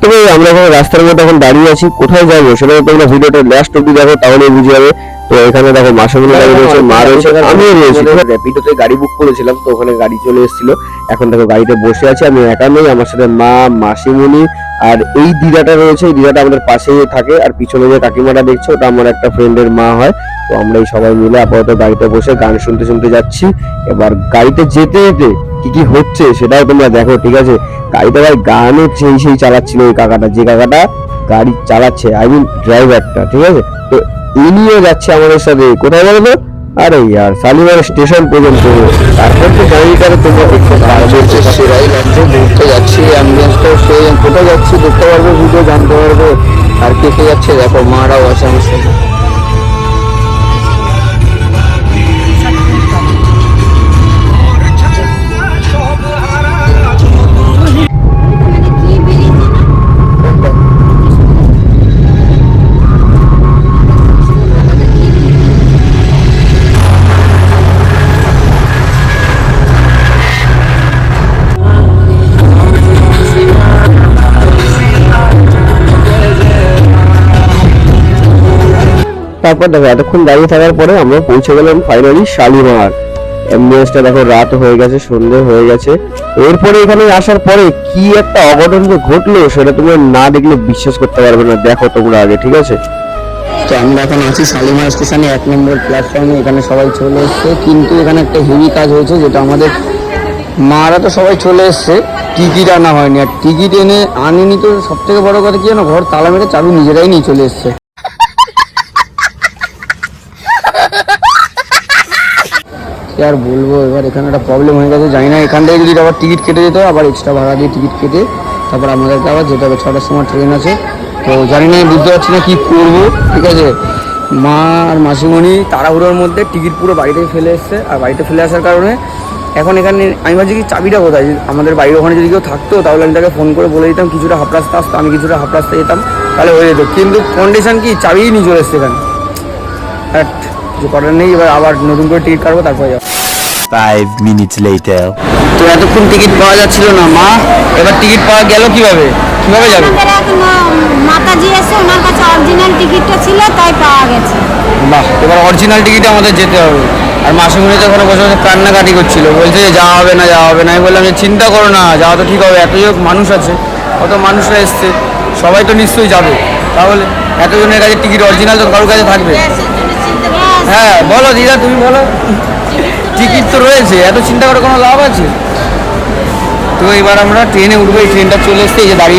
তবে আমরা এখন রাস্তার মধ্যে এখন দাঁড়িয়ে আছি, কোথায় যাবো সেটা তোমরা ভিডিওটা লাস্ট অব্দি দেখো, তাহলে বুঝে যাবে। তো এখানে দেখো মাসামুনি গাড়ি রয়েছে, মা রয়েছে, আমিও রয়েছি। র্যাপিডোতে গাড়ি বুক করেছিলাম, তো ওখানে গাড়ি চলে এসেছিল। এখন দেখো গাড়িতে বসে আছি, আমি একা নই, আমার সাথে মা, মাসিমুনি আর এই দিদাটা রয়েছে। এই দিদাটা আমাদের পাশেই থাকে, আর পিছনে যে কাকিমাটা দেখছো ওটা আমার একটা ফ্রেন্ডের মা হয়। তো আমরা এই সবাই মিলে আপাতত গাড়িতে বসে গান শুনতে শুনতে যাচ্ছি। এবার গাড়িতে যেতে যেতে কি কি হচ্ছে সেটাও তোমরা দেখো, ঠিক আছে? গাড়িতে ভাই গানও সেই চালাচ্ছিল ওই কাকাটা, যে কাকাটা গাড়ি চালাচ্ছে, আই মিন ড্রাইভারটা, ঠিক আছে? তো ইনিও যাচ্ছে আমাদের সাথে, কোথায় বলো তো? আরে ইয়ার শালিমার স্টেশন পর্যন্ত। তারপর তো গাড়িটারে তোমরা দেখতে পারবে, সেরাই লাগছে। ঘুরতে যাচ্ছি, অ্যাম্বুলেন্সটাও সেই কোথায় যাচ্ছি দেখতে পারবে, ভিডিও জানতে পারবে। আর কে কে যাচ্ছে দেখো, মারাও আছে আমার সাথে। তারপর দেখো এতক্ষণ দাঁড়িয়ে থাকার পরে আমরা পৌঁছে গেলাম ফাইনালি শালিমার। অ্যাম্বুলেন্সটা দেখো রাত হয়ে গেছে, সন্ধ্যে হয়ে গেছে। এরপরে এখানে আসার পরে কি একটা অঘটন যে ঘটলো সেটা তুমি না দেখলে বিশ্বাস করতে পারবে না, দেখো তোমরা আগে, ঠিক আছে? তো আমরা এখন আছি শালিমার স্টেশনে 1 নম্বর প্ল্যাটফর্মে। এখানে সবাই চলে এসছে, কিন্তু এখানে একটা হেভি কাজ হয়েছে, যেটা আমাদের মারা তো সবাই চলে এসছে, টিকিট আনা হয়নি। আর টিকিট এনে আনেনি, তো সব থেকে বড় কথা কি জানো, ঘর তালা মেরে চাবি নিজেরাই নিয়ে চলে এসছে। আর বলবো, এবার এখানে একটা প্রবলেম হয়ে গেছে, জানি না এখান থেকে যদি আবার টিকিট কেটে যেতে হয়, আবার এক্সট্রা ভাড়া দিয়ে টিকিট কেটে তারপর আমাদেরকে আবার যেতে হবে। 6টার সময় ট্রেন আছে। তো জানি না, বুঝতে পারছি না কি করবো, ঠিক আছে? মা আর মাসিমণি তাড়াহুড়োর মধ্যে টিকিট পুরো বাড়িতেই ফেলে এসছে। আর বাড়িতে ফেলে আসার কারণে এখন এখানে আমি ভাবছি কি চাবিটা কোথায়। আমাদের বাড়ির ওখানে যদি কেউ থাকতো তাহলে আমি তাকে ফোন করে বলে দিতাম, কিছুটা হাফ রাস্তা আসতো, আমি কিছুটা হাফ রাস্তা যেতাম, তাহলে হয়ে যেত। কিন্তু কন্ডিশন কি, চাবিই নিয়ে চলে এসছে এখানে। বাট কিছু করার নেই, এবার আবার নতুন করে টিকিট কাটবো, তারপরে যাবো। 5 minutes later. তো এতক্ষণ টিকিট পাওয়া যাচ্ছিল না মা, এবার টিকিট পাওয়া গেল কিভাবে যাবে? মাতাজি এসে ওনার কাছে অরিজিনাল টিকিটটা ছিল, তাই পাওয়া গেছে। বাহ, এবার অরিজিনাল টিকিটে আমাদের যেতে হবে। আর মাসিমণি তো ওখানে বসে বসে কান্নাকাটি করছিল, বলছে যে যাওয়া হবে না, যাওয়া হবে না। আমি বললাম যে চিন্তা করো না, যাওয়া তো ঠিক হবে, এত মানুষ আছে, কত মানুষরা এসছে, সবাই তো নিশ্চয়ই যাবে। তাহলে এতজনের কাছে টিকিট অরিজিনাল তো কারোর কাছে থাকবে। হ্যাঁ বলো দিদা, তুমি বলো। টিকিট তো রয়েছে, এত চিন্তা করে কোনো লাভ আছে? তো এবার আমরা ট্রেনে উঠবো, এই ট্রেনটা চলে এসছে, এই যে দাঁড়িয়ে